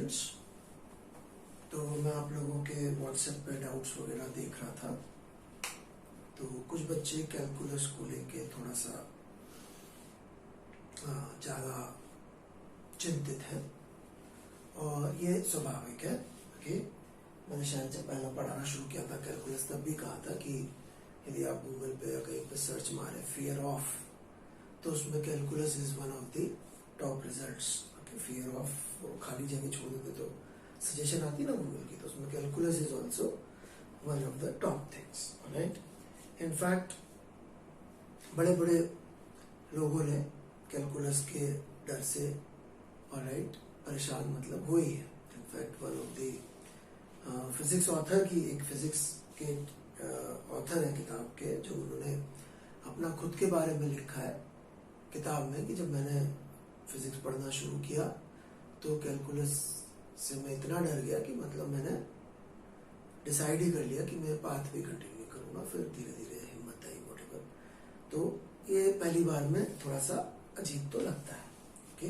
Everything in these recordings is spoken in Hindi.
स्टूडेंट्स, तो मैं आप लोगों के व्हाट्सएप पे डाउट्स वगैरह देख रहा था। तो कुछ बच्चे कैलकुलस को लेके थोड़ा सा ज़्यादा चिंतित है और ये स्वाभाविक है। ओके, मैंने शायद जब पहला पढ़ाना शुरू किया था कैलकुलस तब भी कहा था कि यदि आप गूगल पे या कहीं पे सर्च मारें फियर ऑफ, तो उसमें calculus is one of the top results. Okay, fear of खाली जगह छोड़ देते तो सजेशन आती ना गूगल की, तो उसमें calculus is also one of the top things. Right, in fact बड़े बड़े लोगों ने कैलकुलस के डर से परेशान मतलब हुई है। In fact one of the physics author की, एक फिजिक्स के ऑथर है किताब के, जो उन्होंने अपना खुद के बारे में लिखा है किताब में कि जब मैंने फिजिक्स पढ़ना शुरू किया तो कैलकुलस से मैं इतना डर गया कि मतलब मैंने डिसाइड ही कर लिया कि मैं पाथ भी कंटिन्यू करूंगा। फिर धीरे धीरे हिम्मत आई, व्हाटएवर। तो ये पहली बार में थोड़ा सा अजीब तो लगता है। ओके,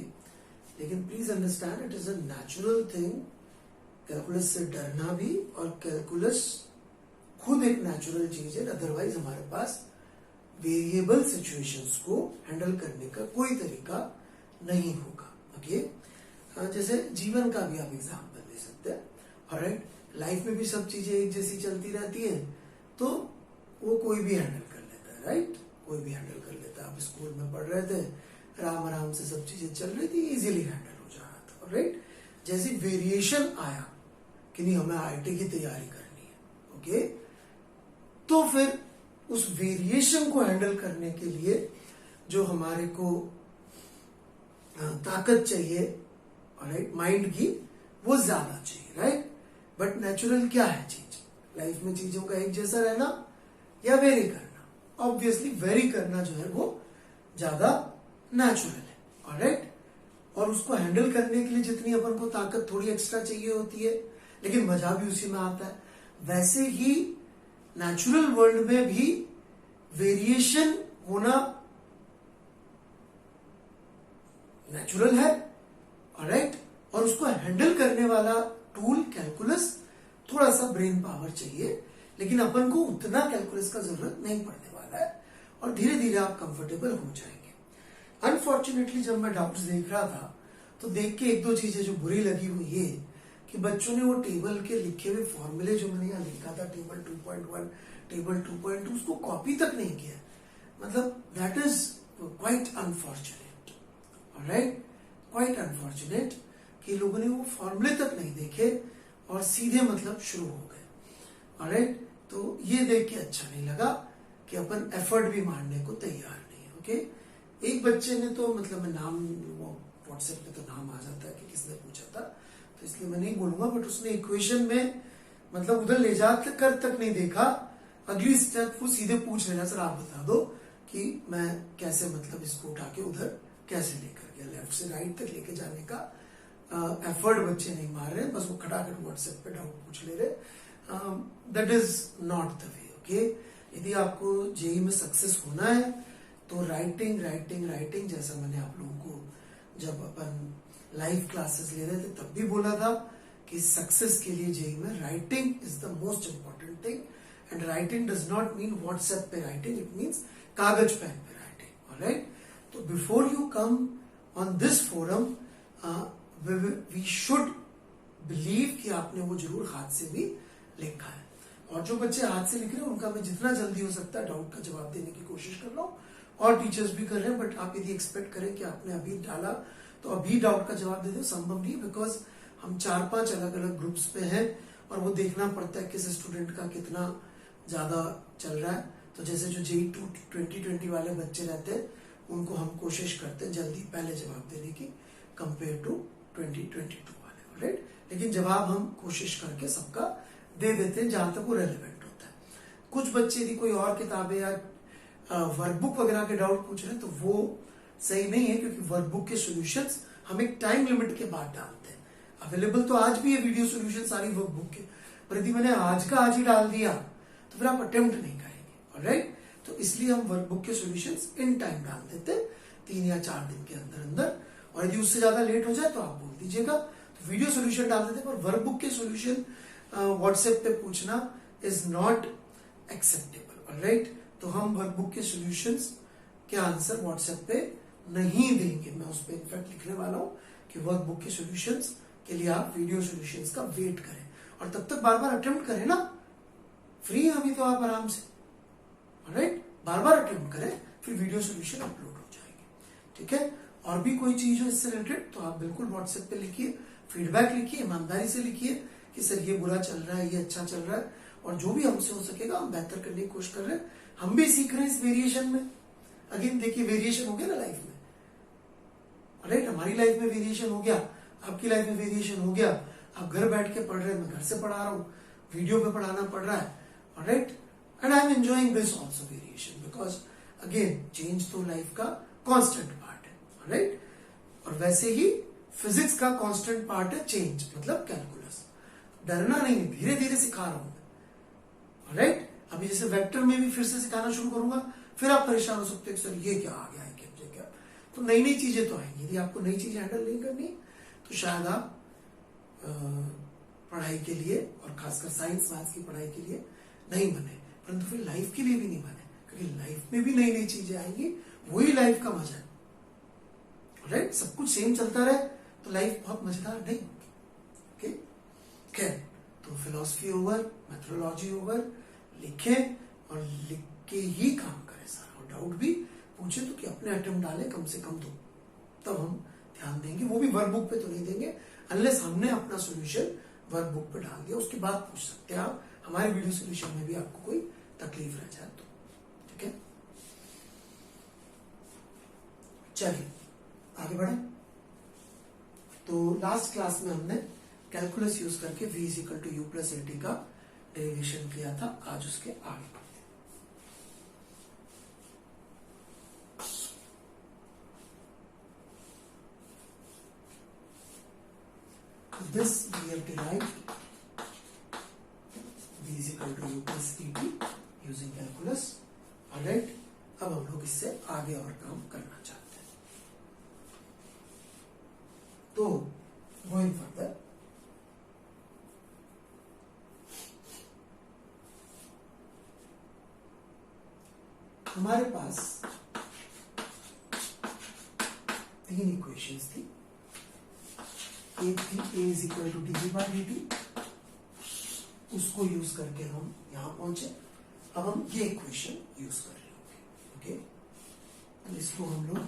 लेकिन please understand it is a natural thing calculus से डरना भी, और कैलकुलस खुद एक नेचुरल चीज है। अदरवाइज हमारे पास वेरिएबल सिचुएशंस को हैंडल करने का कोई तरीका नहीं होगा। ओके, जैसे जीवन का भी आप एग्जाम्पल ले सकते हैं। ऑलराइट, लाइफ में भी सब चीजें एक जैसी चलती रहती है तो वो कोई भी हैंडल कर लेता है। राइट, कोई भी हैंडल कर लेता है। आप स्कूल में पढ़ रहे थे, आराम आराम से सब चीजें चल रही थी, इजीली हैंडल हो जा रहा था। राइट, जैसे वेरिएशन आया कि नहीं हमें आईआईटी की तैयारी करनी है, ओके, तो फिर उस वेरिएशन को हैंडल करने के लिए जो हमारे को ताकत चाहिए, राइट, माइंड की, वो ज्यादा चाहिए। राइट, बट नेचुरल क्या है चीज लाइफ में? चीजों का एक जैसा रहना या वेरी करना? ऑब्वियसली वेरी करना जो है वो ज्यादा नेचुरल है। ऑलराइट, और उसको हैंडल करने के लिए जितनी अपन को ताकत थोड़ी एक्स्ट्रा चाहिए होती है, लेकिन मजा भी उसी में आता है। वैसे ही नेचुरल वर्ल्ड में भी वेरिएशन होना नेचुरल है। ऑलराइट, और उसको हैंडल करने वाला टूल कैलकुलस, थोड़ा सा ब्रेन पावर चाहिए, लेकिन अपन को उतना कैलकुलस का जरूरत नहीं पड़ने वाला है और धीरे धीरे आप कंफर्टेबल हो जाएंगे। अनफॉर्चुनेटली जब मैं डाउट्स देख रहा था तो देख के एक दो चीजें जो बुरी लगी हुई ये कि बच्चों ने वो टेबल के लिखे हुए फॉर्मूले जो मैंने यहाँ लिखा था, टेबल 2.1, टेबल 2.2, उसको कॉपी तक नहीं किया। मतलब that is quite unfortunate. Alright, quite unfortunate कि लोगों ने वो फॉर्मूले तक नहीं देखे और सीधे मतलब शुरू हो गए। ऑलराइट, तो ये देख के अच्छा नहीं लगा कि अपन एफर्ट भी मारने को तैयार नहीं है। ओके, एक बच्चे ने तो मतलब मैं नाम, वो व्हाट्सएप पे तो नाम आ जाता है कि किसने पूछा था, तो इसलिए मैं नहीं बोलूंगा, बट उसने इक्वेशन में मतलब उधर ले जा कर तक नहीं देखा। अगली स्टेप वो सीधे पूछ लेना, सर आप बता दो कि मैं कैसे मतलब इसको उठा के उधर कैसे लेकर गया, लेफ्ट से राइट तक लेके जाने का एफर्ट बच्चे नहीं मार रहे, बस वो खटाखट व्हाट्सएप पे डाउट पूछ ले रहे। That is not the way. Okay, यदि आपको जेई में सक्सेस होना है तो राइटिंग राइटिंग राइटिंग, जैसा मैंने आप लोगों को जब अपन लाइव क्लासेस ले रहे थे तब भी बोला था कि सक्सेस के लिए जेई में writing is the most important thing. And writing does not mean WhatsApp पे राइटिंग, इट मीन्स कागज पेन पे राइटिंग। ऑलराइट, तो before you come on this forum we should believe कि आपने वो जरूर हाथ से भी लिखा है। और जो बच्चे हाथ से लिख रहे हैं उनका मैं जितना जल्दी हो सकता है डाउट का जवाब देने की कोशिश कर रहा हूँ, और टीचर्स भी कर रहे हैं। बट आप यदि एक्सपेक्ट करें कि आपने अभी डाला तो अभी डाउट का जवाब दे दो, संभव नहीं, बिकॉज हम 4-5 अलग अलग ग्रुप्स पे हैं और वो देखना पड़ता है किस स्टूडेंट का कितना ज्यादा चल रहा है। तो जैसे जो जेई 2020 वाले बच्चे रहते हैं उनको हम कोशिश करते हैं जल्दी पहले जवाब देने की कंपेयर टू 2022 वाले। राइट, लेकिन जवाब हम कोशिश करके सबका दे देते हैं जहां तक वो रेलिवेंट होता है। कुछ बच्चे यदि कोई और किताबें या वर्कबुक वगैरह के डाउट पूछ रहे हैं तो वो सही नहीं है, क्योंकि वर्कबुक के सॉल्यूशंस हम एक टाइम लिमिट के बाद डालते हैं। अवेलेबल तो आज भी है वीडियो सॉल्यूशन सारी वर्कबुक के, पर यदि मैंने आज का आज ही डाल दिया तो फिर आप अटेम्प्ट नहीं करेंगे। ऑलराइट, तो इसलिए हम वर्कबुक के सॉल्यूशंस इन टाइम डाल देते हैं 3 या 4 दिन के अंदर अंदर, और यदि उससे ज्यादा लेट हो जाए तो आप बोल दीजिएगा तो वीडियो सोल्यूशन डाल देते, पर वर्कबुक के सोल्यूशन व्हाट्सएप पे पूछना इज नॉट एक्सेप्टेबल। ऑलराइट, तो हम वर्कबुक के सॉल्यूशंस के आंसर व्हाट्सएप पे नहीं देंगे। मैं उस पर इनफैक्ट लिखने वाला हूं कि वर्कबुक के सॉल्यूशंस के लिए आप वीडियो सॉल्यूशंस का वेट करें, और तब तक बार बार अटेम्प्ट करें ना, फ्री है अभी तो आप आराम से। ऑलराइट, बार बार अटेम्प्ट करें, फिर वीडियो सॉल्यूशन अपलोड हो जाएंगे। ठीक है, और भी कोई चीज हो इससे रिलेटेड तो आप बिल्कुल व्हाट्सएप पे लिखिए, फीडबैक लिखिए, ईमानदारी से लिखिए कि सर ये बुरा चल रहा है, ये अच्छा चल रहा है, और जो भी हमसे हो सकेगा हम बेहतर करने की कोशिश कर रहे हैं। हम भी सीख रहे हैं इस वेरिएशन में। अगेन देखिए, वेरिएशन हो गया ना लाइफ में। राइट, हमारी लाइफ में वेरिएशन हो गया, आपकी लाइफ में वेरिएशन हो गया। आप घर बैठ के पढ़ रहे हैं, मैं घर से पढ़ा रहा हूँ, वीडियो पे पढ़ाना पड़ रहा है। Right, and I am enjoying this also variation, because again change तो लाइफ का कॉन्स्टेंट पार्ट है। राइट, और वैसे ही फिजिक्स का कॉन्स्टेंट पार्ट है चेंज, मतलब कैलकुलस। डरना नहीं, धीरे धीरे सिखा रहा हूं मैं। राइट, अभी जैसे वेक्टर में भी फिर से सिखाना शुरू करूंगा, फिर आप परेशान हो सकते हो सर ये क्या आ गया है, क्या। तो नई नई चीजें तो आएंगी। यदि आपको नई चीजें हैंडल नहीं करनी तो शायद आप पढ़ाई के लिए, और खासकर साइंस मैथ्स की पढ़ाई के लिए नहीं बने, परंतु फिर लाइफ के लिए भी नहीं बने, क्योंकि लाइफ में भी नई नई चीजें आएंगी, वही लाइफ का मजा है। राइट, सब कुछ सेम चलता रहे तो लाइफ बहुत मजेदार नहीं होगी। ओके, खैर, तो फिलॉसफी ओवर, मेथोडोलॉजी ओवर, लिखें और लिख के ही काम करें सारा, और डाउट भी पूछे तो कि अपने अटेम्प्ट डालें कम से कम, तो तब हम ध्यान देंगे। वो भी वर्कबुक पे तो नहीं देंगे अनलेस हमने अपना सॉल्यूशन वर्कबुक पे डाल दिया, उसके बाद पूछ सकते हैं आप हमारे वीडियो सॉल्यूशन में भी आपको कोई तकलीफ रह जाए तो। ठीक है, चलिए आगे बढ़े। तो लास्ट क्लास में हमने कैलकुलस यूज करके v equal to u plus a t का डेरिवेशन किया था। आज उसके आगे बढ़ते हैं। This we have derived v is equal to u plus et using calculus. Alright, अब हम लोग इससे आगे और काम करना चाहते हैं। तो गोइंग फर्दर, हमारे पास तीन इक्वेशंस थी। एक थी a is equal to d by d t, उसको यूज करके हम यहां पहुंचे। अब हम ये इक्वेशन यूज कर रहे होंगे। ओके, तो इसको हम लोग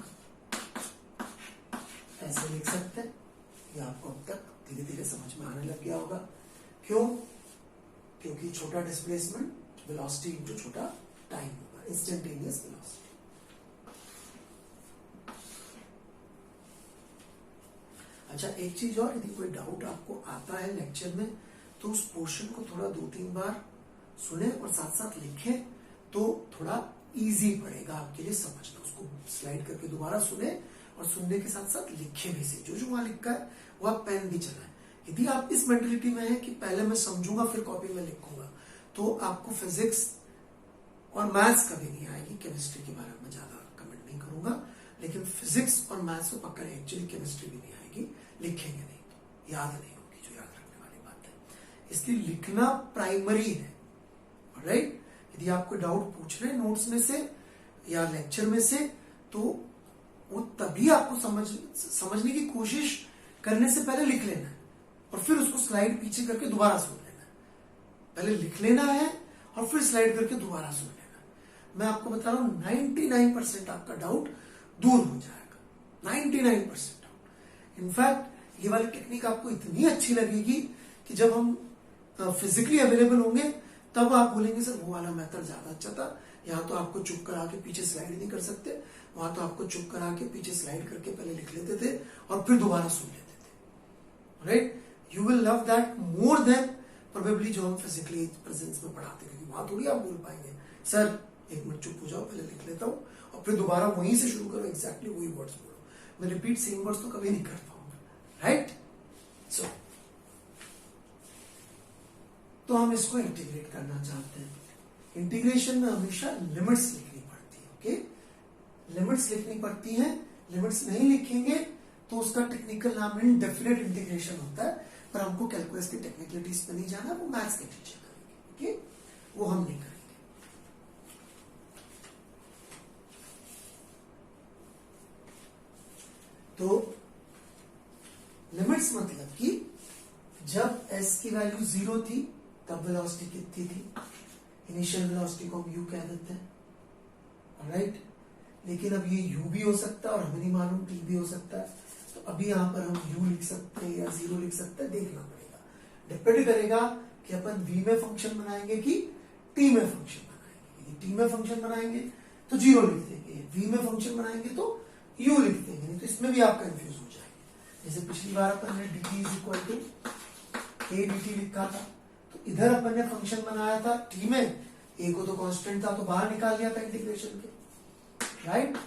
ऐसे लिख सकते हैं। ये आपको अब तक धीरे धीरे समझ में आने लग गया होगा। क्यों? क्योंकि छोटा डिस्प्लेसमेंट वेलोसिटी इनटू छोटा टाइम होगा, इंस्टेंटेनियस वेलोसिटी। अच्छा, एक चीज और, यदि कोई डाउट आपको आता है लेक्चर में तो उस पोर्शन को थोड़ा 2-3 बार सुने और साथ साथ लिखें, तो थोड़ा इजी पड़ेगा आपके लिए समझना। उसको स्लाइड करके दोबारा सुने और सुनने के साथ साथ लिखे भी से, जो जो वहां लिखा है वो आप पेन भी चलाएं। यदि आप इस मेंटेलिटी में है कि पहले मैं समझूंगा फिर कॉपी में लिखूंगा, तो आपको फिजिक्स और मैथ्स कभी नहीं आएगी। केमिस्ट्री के बारे में ज्यादा कमेंट नहीं करूंगा, लेकिन फिजिक्स और मैथ्स को पकड़, एक्चुअली केमिस्ट्री भी नहीं आएगी, लिखेंगे नहीं तो याद नहीं होगी, जो याद रखने वाली बात है। इसलिए लिखना प्राइमरी है। राइट, यदि आपको डाउट पूछ रहे हैं नोट्स में से या लेक्चर में से, तो वो तभी आपको समझने की कोशिश करने से पहले लिख लेना है, और फिर उसको स्लाइड पीछे करके दोबारा सुन लेना है। पहले लिख लेना है और फिर स्लाइड करके दोबारा सुन लेना है। मैं आपको बता रहा हूं 99% आपका डाउट दूर हो जाएगा। 99% डाउट। इनफैक्ट ये वाली टेक्निक आपको इतनी अच्छी लगेगी कि जब हम फिजिकली अवेलेबल होंगे तब आप बोलेंगे सर वो वाला मेथड ज्यादा अच्छा था, यहाँ तो आपको चुप करा के पीछे स्लाइड नहीं कर सकते, वहां तो आपको चुप करा के पीछे स्लाइड करके पहले लिख लेते थे और फिर दोबारा सुन लेते थे। Right, you will love that more than probably जो हम फिजिकली प्रेजेंस में पढ़ाते हैं, क्योंकि वहां थोड़ी आप बोल पाएंगे सर 1 मिनट चुप हो जाओ, पहले लिख लेता हूँ और फिर दोबारा वहीं से शुरू करो, एग्जैक्टली वही वर्ड्स बोलो। मैं रिपीट सेम वर्ड्स तो कभी नहीं कर पाऊंगा। राइट, सो तो हम इसको इंटीग्रेट करना चाहते हैं। इंटीग्रेशन में हमेशा लिमिट्स लिखनी पड़ती है। ओके, लिमिट्स लिखनी पड़ती हैं। लिमिट्स नहीं लिखेंगे तो उसका टेक्निकल नाम इनडेफिनेट इंटीग्रेशन होता है, पर हमको कैलकुलस की टेक्निकलिटीज पे नहीं जाना, वो मैथ्स के टीचर करेंगे, ओके, वो हम नहीं करेंगे। तो लिमिट्स मतलब कि जब s की वैल्यू 0 थी तब वेलोसिटी कितनी थी, इनिशियल वेलोसिटी को हम u कह देते हैं, राइट। लेकिन अब ये u भी हो सकता है और हमें नहीं मालूम t भी हो सकता है, तो अभी यहां पर हम u लिख सकते हैं या 0 लिख सकते हैं, देखना पड़ेगा, डिपेंड करेगा कि अपन v में फंक्शन बनाएंगे कि t में फंक्शन बनाएंगे। यदि t में फंक्शन बनाएंगे तो 0 लिख देंगे, v में फंक्शन बनाएंगे तो u लिख देंगे, नहीं तो इसमें भी आप कंफ्यूज हो जाएंगे। जैसे पिछली बार अपन ने dt is equal to a dt लिखा था, तो इधर अपन ने फंक्शन बनाया था t में, a को तो कांस्टेंट था तो बाहर निकाल लिया था इंटीग्रेशन के, राइट।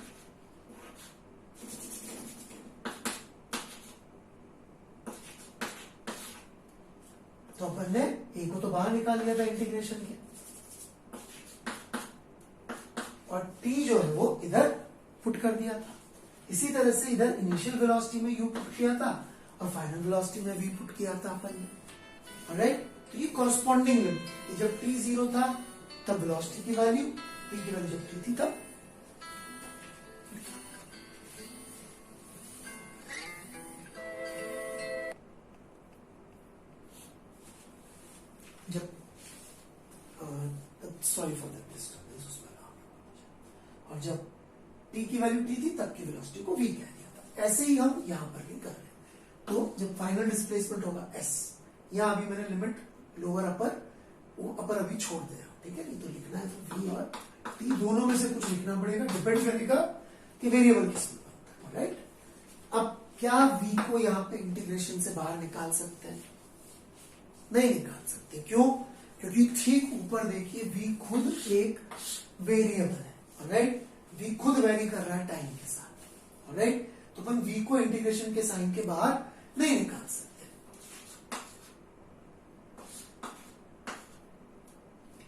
तो अपन ने a को तो बाहर निकाल लिया था इंटीग्रेशन के, और t जो है वो इधर पुट कर दिया था। इसी तरह से इधर इनिशियल वेलोसिटी में u पुट किया था और फाइनल वेलोसिटी में v पुट किया था अपन ने, ऑलराइट। तो ये कॉरस्पॉन्डिंग लिमिट, जब t 0 था तब वेलोसिटी की वैल्यू, t की वैल्यू जब t थी तब, जब सॉरी फॉर दैट डिस्टर्बेंस, उसमें और जब t की वैल्यू t थी तब की वेलोसिटी को v कह दिया था। ऐसे ही हम यहां पर भी कर रहे हैं। तो जब फाइनल डिस्प्लेसमेंट होगा s, यहां अभी मैंने लिमिट लोअर अपर, वो अपर अभी छोड़ दिया, ठीक है, नहीं तो लिखना है तो v और t दोनों में से कुछ लिखना पड़ेगा, डिपेंड करेगा कि वेरिएबल किसमें बनता है, राइट। अब क्या v को यहाँ पे इंटीग्रेशन से बाहर निकाल सकते हैं? नहीं निकाल सकते, क्यों? क्योंकि ठीक ऊपर देखिए v खुद एक वेरिएबल है, राइट। v खुद वेरी कर रहा है टाइम के साथ, राइट। तो अपन v को इंटीग्रेशन के साइन के बाहर नहीं निकाल सकते।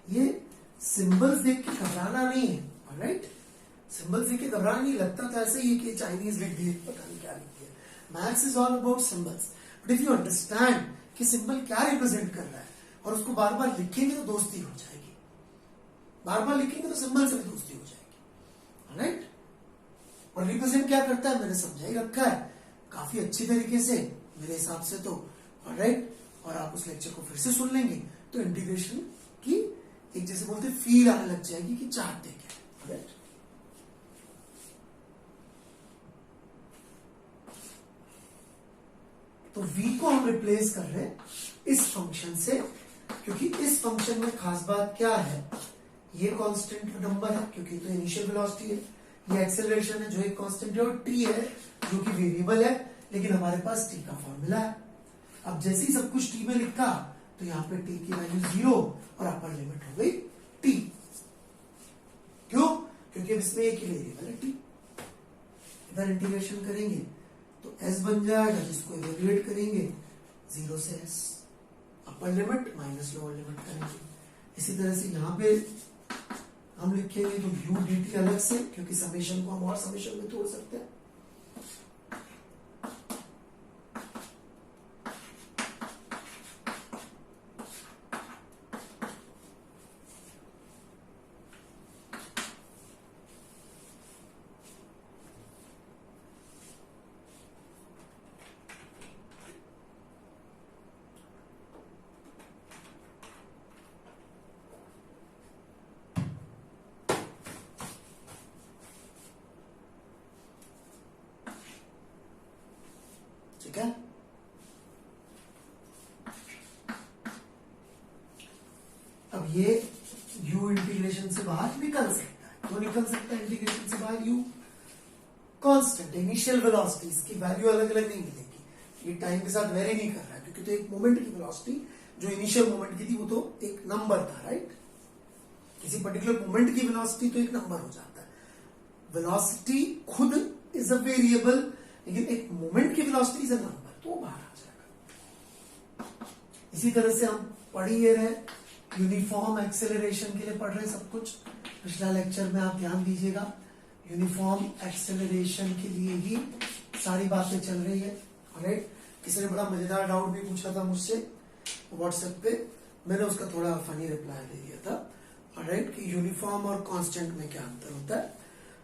ये सिंबल्स देख के घबराना नहीं है, राइट। सिंबल्स देख के घबराना नहीं, लगता तो ऐसे ही कि चाइनीज लिख दिए, पता नहीं क्या लिख दिया। Maths is all about symbols, but if you understand कि सिंबल क्या रिप्रेजेंट कर रहा है और उसको बार बार लिखेंगे तो दोस्ती हो जाएगी, बार बार लिखेंगे तो सिंबल से भी दोस्ती हो जाएगी, राइट। और रिप्रेजेंट क्या करता है मैंने समझा ही रखा है काफी अच्छी तरीके से मेरे हिसाब से तो, राइट। और आप उस लेक्चर को फिर से सुन लेंगे तो इंटीग्रेशन की एक जैसे बोलते फील आने लग जाएगी कि चाहते क्या, राइट। तो v को हम रिप्लेस कर रहे हैं इस फंक्शन से, क्योंकि इस फंक्शन में खास बात क्या है, ये कांस्टेंट नंबर है क्योंकि तो इनिशियल वेलोसिटी है, ये एक्सेलरेशन है जो एक कांस्टेंट है, और t है जो कि वेरिएबल है, लेकिन हमारे पास t का फॉर्मूला है। अब जैसे ही सब कुछ t में लिखा तो यहाँ पे t की वैल्यू 0 और अपर लिमिट हो गई t, क्यों? क्योंकि अब इसमें एक ही वेरिएबल है t। इधर इंटीग्रेशन करेंगे तो s बन जाएगा, जिसको इवेल्युएट करेंगे 0 से s, upper limit minus lower limit करेंगे। इसी तरह से यहाँ पे हम लिखेंगे तो u dt अलग से, क्योंकि समेशन को हम और समेशन में तोड़ सकते हैं। ठीक है। अब ये u इंटीग्रेशन से बाहर निकल सकता है, तो निकल सकता है इंटीग्रेशन से बाहर u, कांस्टेंट इनिशियल वेलोसिटी, इसकी वैल्यू अलग अलग नहीं मिलेगी, ये टाइम के साथ वेरी नहीं कर रहा है, क्योंकि तो एक मोमेंट की वेलोसिटी जो इनिशियल मोमेंट की थी वो तो एक नंबर था, राइट। किसी पर्टिकुलर मोमेंट की वेलोसिटी तो एक नंबर हो जाता है, वेलोसिटी खुद इज अ वेरिएबल, लेकिन एक मोमेंट की वेलोसिटी इज अ नंबर, तो वो बाहर आ जाएगा। इसी तरह से हम पढ़ ही रहे, यूनिफॉर्म एक्सेलरेशन के लिए पढ़ रहे सब कुछ, पिछला लेक्चर में आप ध्यान दीजिएगा, यूनिफॉर्म एक्सेलरेशन के लिए ही सारी बातें चल रही है। राइट, किसी ने बड़ा मजेदार डाउट भी पूछा था मुझसे व्हाट्सएप पे, मैंने उसका थोड़ा फनी रिप्लाई दे दिया था। राइट, कि यूनिफॉर्म और कांस्टेंट में क्या अंतर होता है,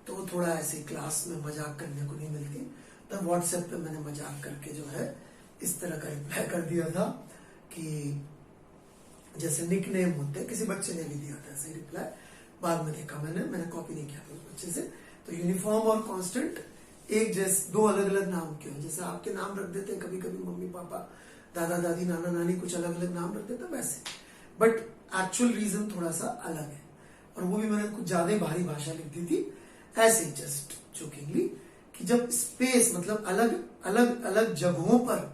तो वो थोड़ा ऐसे क्लास में मजाक करने को नहीं मिलती, तब व्हाट्सएप पे मैंने मजाक करके जो है इस तरह का रिप्लाई कर दिया था कि जैसे निक नेम होते हैं, किसी बच्चे ने भी दिया था ऐसे रिप्लाई, बाद में देखा मैंने कॉपी नहीं किया था उस बच्चे से। तो यूनिफॉर्म और कांस्टेंट एक जैसे दो अलग अलग नाम क्यों है, जैसे आपके नाम रख देते हैं कभी कभी मम्मी पापा, दादा दादी, नाना नानी, कुछ अलग अलग नाम रख देते हैं वैसे, बट एक्चुअल रीजन थोड़ा सा अलग है। और वो भी मैंने कुछ ज्यादा भारी भाषा लिख दी थी ऐसे ही जस्ट जोकिंगली, कि जब स्पेस मतलब अलग अलग अलग जगहों पर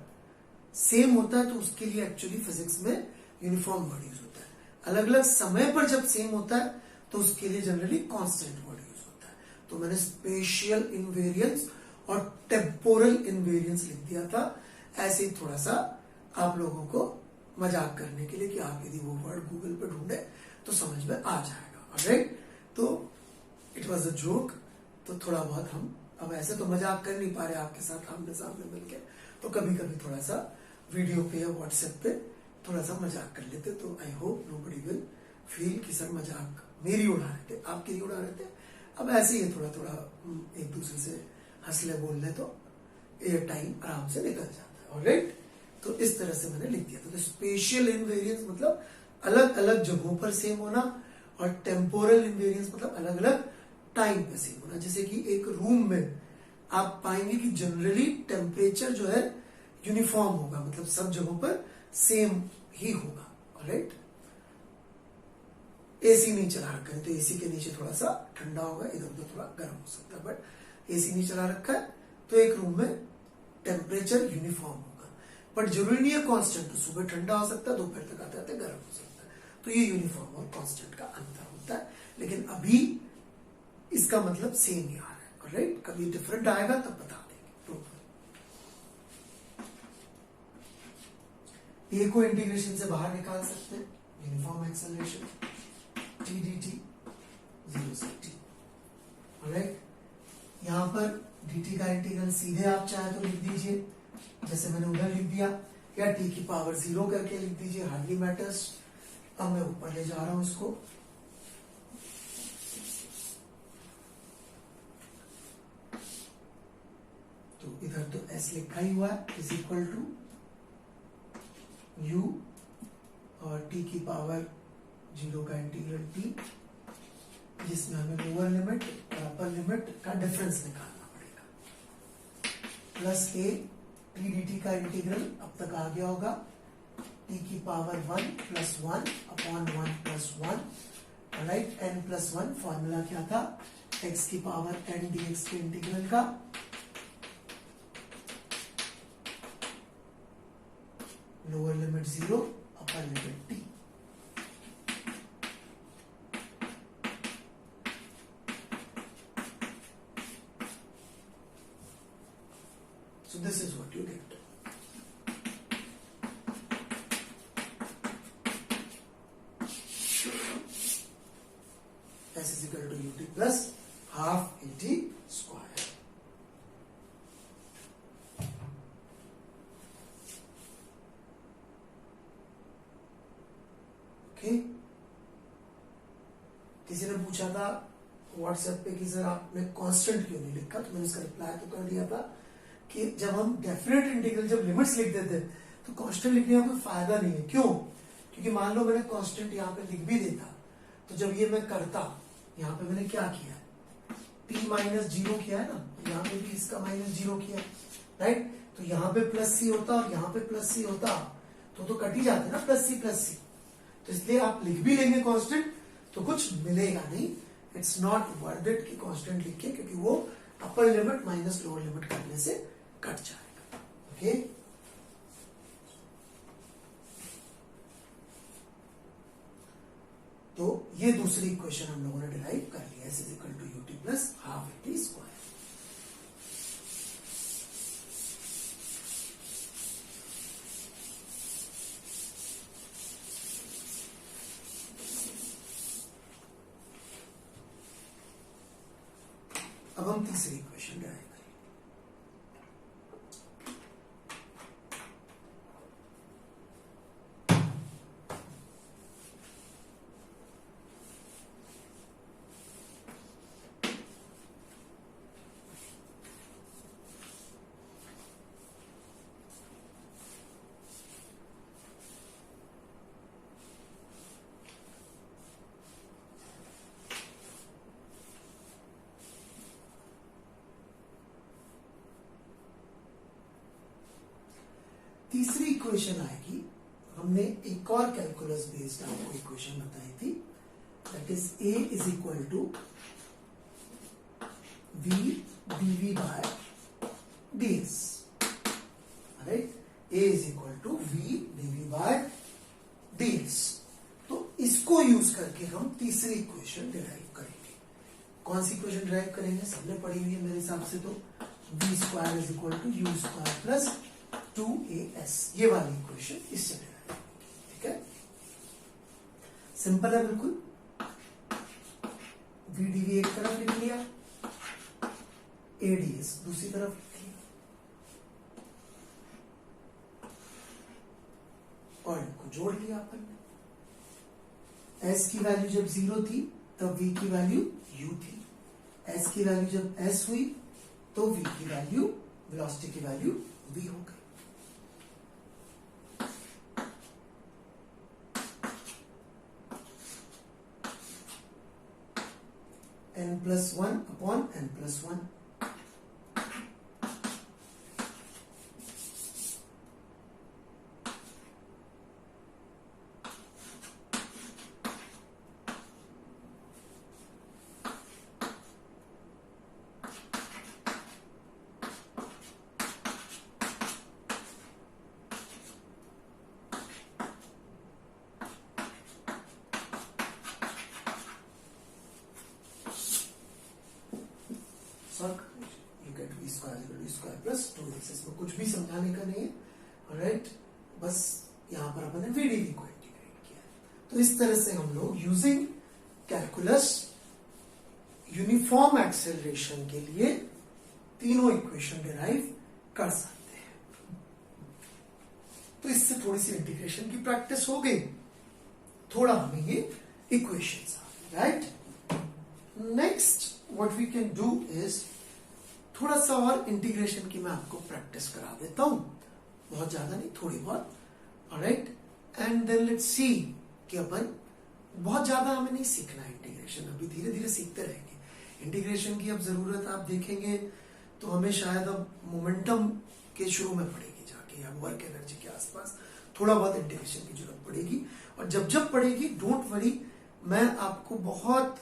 सेम होता है तो उसके लिए एक्चुअली फिजिक्स में यूनिफॉर्म वर्ड यूज होता है। अलग अलग समय पर जब सेम होता है तो उसके लिए जनरली कांस्टेंट वर्ड यूज होता है। तो मैंने स्पेशियल इनवेरियंस और टेम्पोरल इनवेरियंस लिख दिया था ऐसे ही, थोड़ा सा आप लोगों को मजाक करने के लिए कि आप यदि वो वर्ड गूगल पे ढूंढे तो समझ में आ जाएगा। राइट, तो इट वॉज अ जोक। तो थोड़ा बहुत हम अब ऐसे तो मजाक कर नहीं पा रहे आपके साथ आमने सामने मिलकर, तो कभी कभी थोड़ा सा वीडियो पे या व्हाट्सएप पे थोड़ा सा मजाक कर लेते। तो I hope nobody will feel कि सर मजाक मेरी उड़ा रहे थे, आपकी नहीं उड़ा रहे थे। अब ऐसे ही थोड़ा थोड़ा एक दूसरे से हंस ले बोल ले तो ये टाइम आराम से निकल जाता है। ऑलराइट, तो इस तरह से मैंने लिख दिया था। तो स्पेशियल इनवेरियंस मतलब अलग अलग जगहों पर सेम होना, और टेम्पोरल इनवेरियंस मतलब अलग अलग टाइम पे सेम होना। जैसे कि एक रूम में आप पाएंगे कि जनरली टेम्परेचर जो है यूनिफॉर्म होगा, मतलब सब जगहों पर सेम ही होगा। ऑलराइट, एसी नहीं चला रखा है तो एसी के नीचे थोड़ा सा ठंडा होगा, इधर उधर थोड़ा गर्म हो सकता है, बट एसी नहीं चला रखा है तो एक रूम में टेम्परेचर यूनिफॉर्म होगा। बट जरूरी नहीं है कांस्टेंट, तो सुबह ठंडा हो सकता है, दोपहर तक आते आते गर्म हो सकता है। तो ये यूनिफॉर्म और कांस्टेंट का अंतर होता है, लेकिन अभी इसका मतलब सेम ही आ रहा है। राइट, कभी डिफरेंट आएगा तब बता देंगे। ए को इंटीग्रेशन से बाहर निकाल सकते हैं, uniform acceleration T D T 0 से t। राइट, यहां पर dt का इंटीग्रल सीधे आप चाहे तो लिख दीजिए जैसे मैंने उधर लिख दिया, या t की पावर 0 करके लिख दीजिए, हार्डली मैटर्स। अब मैं ऊपर ले जा रहा हूं इसको, तो इधर तो s लिखा ही हुआ है, इज इक्वल टू u और t की पावर 0 का इंटीग्रल t, जिसमें हमें लोअर लिमिट और अपर लिमिट का डिफरेंस निकालना पड़ेगा, प्लस a t dt का इंटीग्रल अब तक आ गया होगा, t की power 1 plus 1 upon 1 plus 1। Right, n plus 1 formula क्या था, x की पावर n dx के इंटीग्रल का, lower limit 0 upper limit t। So this is what you get. S is equal to ut plus half at square. Okay. किसी ने पूछा था व्हाट्सएप पे कि सर आपने कांस्टेंट क्यों नहीं लिखा, तो मैंने इसका रिप्लाई तो कर दिया था कि जब हम डेफिनेट इंटीग्रल जब लिमिट्स लिख देते तो कांस्टेंट लिखने का कोई फायदा नहीं है। क्यों? क्योंकि मान लो मैंने कांस्टेंट यहाँ पे लिख भी देता, तो जब ये मैं करता, यहाँ पे मैंने क्या किया, t माइनस 0 किया है ना, यहाँ पे भी इसका माइनस 0 किया। राइट, तो यहाँ पे प्लस सी होता और यहाँ पे प्लस सी होता तो कट ही जाते ना प्लस सी। तो इसलिए आप लिख भी लेंगे कांस्टेंट तो कुछ मिलेगा नहीं, इट्स नॉट वर्थ इट कि कांस्टेंट लिखे, क्योंकि वो upper limit minus lower limit करने से कट जाएगा। ओके, तो ये दूसरी इक्वेशन हम लोगों ने डिराइव कर लिया, s is equal to ut plus half at square. अब हम तीसरी इक्वेशन डिराइव करेंगे। तीसरी इक्वेशन आएगी, हमने एक और कैलकुलस बेस्ड आपको इक्वेशन बताई थी, that is A is equal to V dV by ds, right. A is equal to V dV by ds। तो इसको यूज करके हम तीसरी इक्वेशन डिराइव करेंगे। कौन सी इक्वेशन डिराइव करेंगे, सबने पढ़ी हुई है मेरे हिसाब से, तो v square is equal to u square plus 2as, ये वाली इक्वेशन इससे डिराइव करेंगे। ठीक है, सिंपल है बिल्कुल। v dv एक तरफ लिख लिया, a ds दूसरी तरफ लिख लिया, और इनको जोड़ लिया अपन ने। s की वैल्यू जब 0 थी तब v की वैल्यू u थी, s की वैल्यू जब s हुई तो v की वैल्यू, वेलोसिटी की वैल्यू v हो गई। n+1 upon n+1, you get v square equal to v square plus 2x, इसमें कुछ भी समझाने का नहीं है, राइट। बस यहां पर अपन ने vdv को इंटीग्रेट किया है। तो इस तरह से हम लोग यूजिंग कैलकुलस यूनिफॉर्म एक्सेलरेशन के लिए तीनों इक्वेशन डिराइव कर सकते हैं। तो इससे थोड़ी सी इंटीग्रेशन की प्रैक्टिस हो गई, थोड़ा हमें ये इक्वेशंस आ गए, right. Next what we can do is, थोड़ा सा और इंटीग्रेशन की मैं आपको प्रैक्टिस करा देता हूं, बहुत ज्यादा नहीं, थोड़ी बहुत, alright. And then let's see कि अपन, बहुत ज्यादा हमें नहीं सीखना है इंटीग्रेशन, अभी धीरे धीरे सीखते रहेंगे। इंटीग्रेशन की अब जरूरत आप देखेंगे तो हमें शायद अब मोमेंटम के शुरू में पड़ेगी जाके, या वर्क एनर्जी के आसपास थोड़ा बहुत इंटीग्रेशन की जरूरत पड़ेगी। और जब जब पड़ेगी, डोंट वरी, मैं आपको बहुत,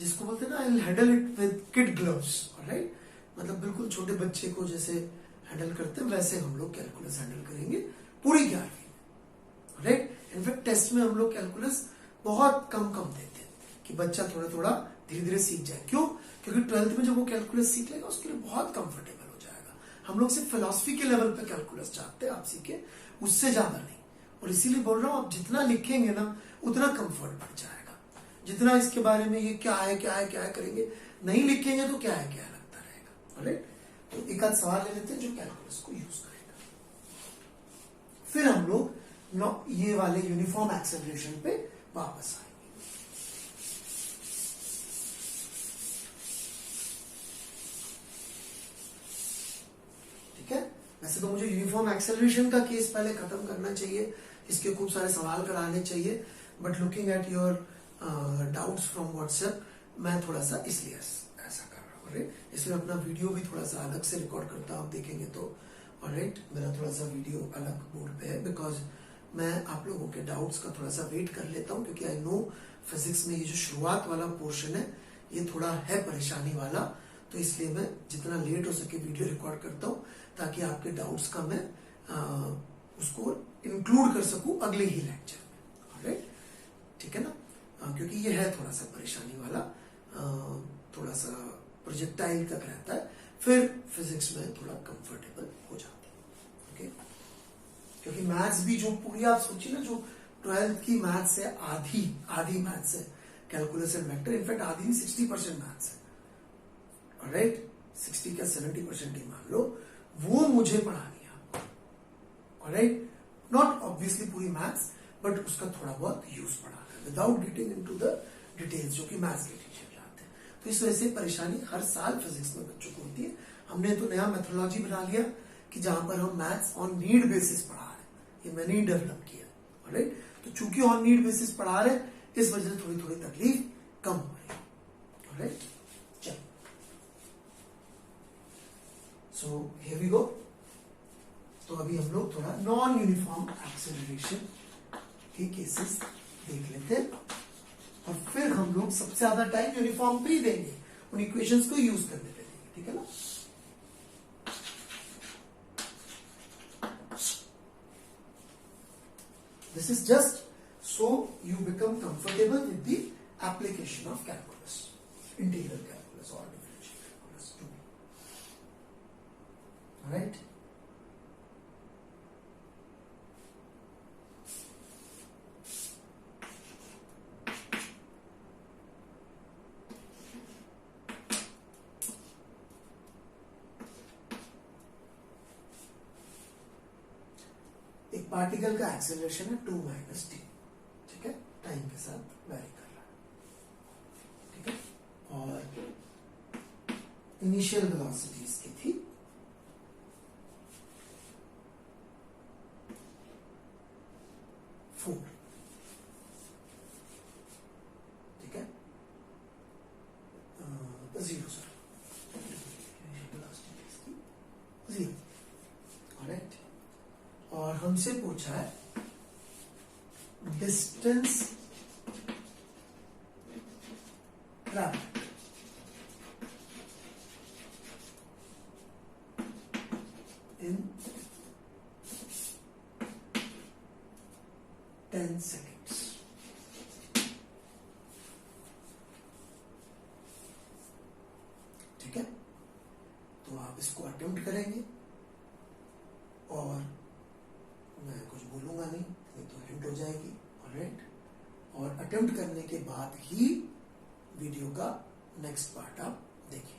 जिसको बोलते हैं ना, I will handle it with kid gloves, alright. मतलब बिल्कुल छोटे बच्चे को जैसे हैंडल करते हैं वैसे हम लोग कैलकुलस हैंडल करेंगे पूरी 11वीं में, राइट। इनफैक्ट टेस्ट में हम लोग कैलकुलस बहुत कम देते हैं कि बच्चा थोड़ा थोड़ा धीरे धीरे सीख जाए। क्यों? क्योंकि 12th में जब वो कैलकुलस सीख लेगा उसके लिए बहुत कंफर्टेबल हो जाएगा। हम लोग सिर्फ फिलॉसफी के लेवल पे कैलकुलस चाहते हैं आप सीखे, उससे ज्यादा नहीं। और इसीलिए बोल रहा हूं, आप जितना लिखेंगे ना उतना कंफर्ट बढ़ जाएगा। जितना इसके बारे में ये क्या है क्या है क्या है करेंगे, नहीं लिखेंगे तो क्या है लगता रहेगा, ऑलराइट। तो एक आध सवाल ले लेते हैं जो कैलकुलस को यूज करेगा, फिर हम लोग ये वाले यूनिफॉर्म एक्सेलरेशन पे वापस आएंगे। ठीक है, वैसे तो मुझे यूनिफॉर्म एक्सेलरेशन का केस पहले खत्म करना चाहिए, इसके खूब सारे सवाल कराने चाहिए, but looking at your doubts from WhatsApp, मैं थोड़ा सा इसलिए ऐसा कर रहा हूँ, राइट। इसलिए अपना वीडियो भी थोड़ा सा अलग से रिकॉर्ड करता हूँ, आप देखेंगे तो, ऑलराइट। मेरा थोड़ा सा वीडियो अलग मोड पे है, बिकॉज मैं आप लोगों के डाउट्स का थोड़ा सा वेट कर लेता हूँ, क्योंकि आई नो फिजिक्स में ये जो शुरुआत वाला पोर्शन है ये थोड़ा है परेशानी वाला, तो इसलिए मैं जितना लेट हो सके वीडियो रिकॉर्ड करता हूँ, ताकि आपके डाउट्स का मैं उसको इंक्लूड कर सकूं अगले ही लेक्चर में, ऑलराइट। ठीक है ना, क्योंकि ये है थोड़ा सा परेशानी वाला, थोड़ा सा प्रोजेक्टाइल तक रहता है, फिर फिजिक्स में थोड़ा कंफर्टेबल हो जाता है, ओके। क्योंकि मैथ्स भी जो पूरी आप सोचिए ना, जो 12th की मैथ्स है, आधी मैथ्स है कैलकुलस एंड वेक्टर, इनफैक्ट आधी नहीं 60% मैथ्स है, ऑलराइट। 60 का 70% ही मान लो, वो मुझे पढ़ानी है आपको, ऑलराइट। नॉट ऑब्वियसली पूरी मैथ्स, बट उसका थोड़ा बहुत यूज पढ़ाना है without getting into the details, जो कि मैथ्स के टीचर जानते हैं। तो इस वजह से परेशानी हर साल फिजिक्स में बच्चों को होती है। हमने तो नया मेथोडोलॉजी बना लिया कि जहां पर हम मैथ्स ऑन नीड बेसिस पढ़ा रहे हैं, ये मैंने ही डेवलप किया, ऑलराइट। तो चूंकि ऑन नीड बेसिस पढ़ा रहे हैं, इस वजह से थोड़ी थोड़ी तकलीफ कम हो रही है, ऑलराइट। चलो, सो हियर वी गो। तो अभी हम लोग थोड़ा नॉन यूनिफॉर्म एक्सेलरेशन के केसेस देख लेते हैं और फिर हम लोग सबसे ज्यादा टाइम यूनिफॉर्म पे ही देंगे, उन इक्वेशंस को यूज करने पे देंगे, ठीक है ना। This is just so you become comfortable with the application of calculus, integral calculus और डिफरेंशियल कैलकुलस टू, राइट। एक पार्टिकल का एक्सेलरेशन है 2 माइनस टी, ठीक है, टाइम के साथ वैरी कर रहा है, ठीक है। और इनिशियल वेलोसिटी इसकी थी 4, ठीक है, 0 सर, वेलोसिटी इसकी 0, करेक्ट। और हमसे पूछा है डिस्टेंस ट्रैवल इन 10 seconds, ठीक है। तो आप इसको अटेम्प्ट करेंगे और मैं कुछ बोलूंगा नहीं, ये तो हिंट हो जाएगी, ऑलराइट। और अटेम्प्ट करने के बाद ही वीडियो का नेक्स्ट पार्ट आप देखिए।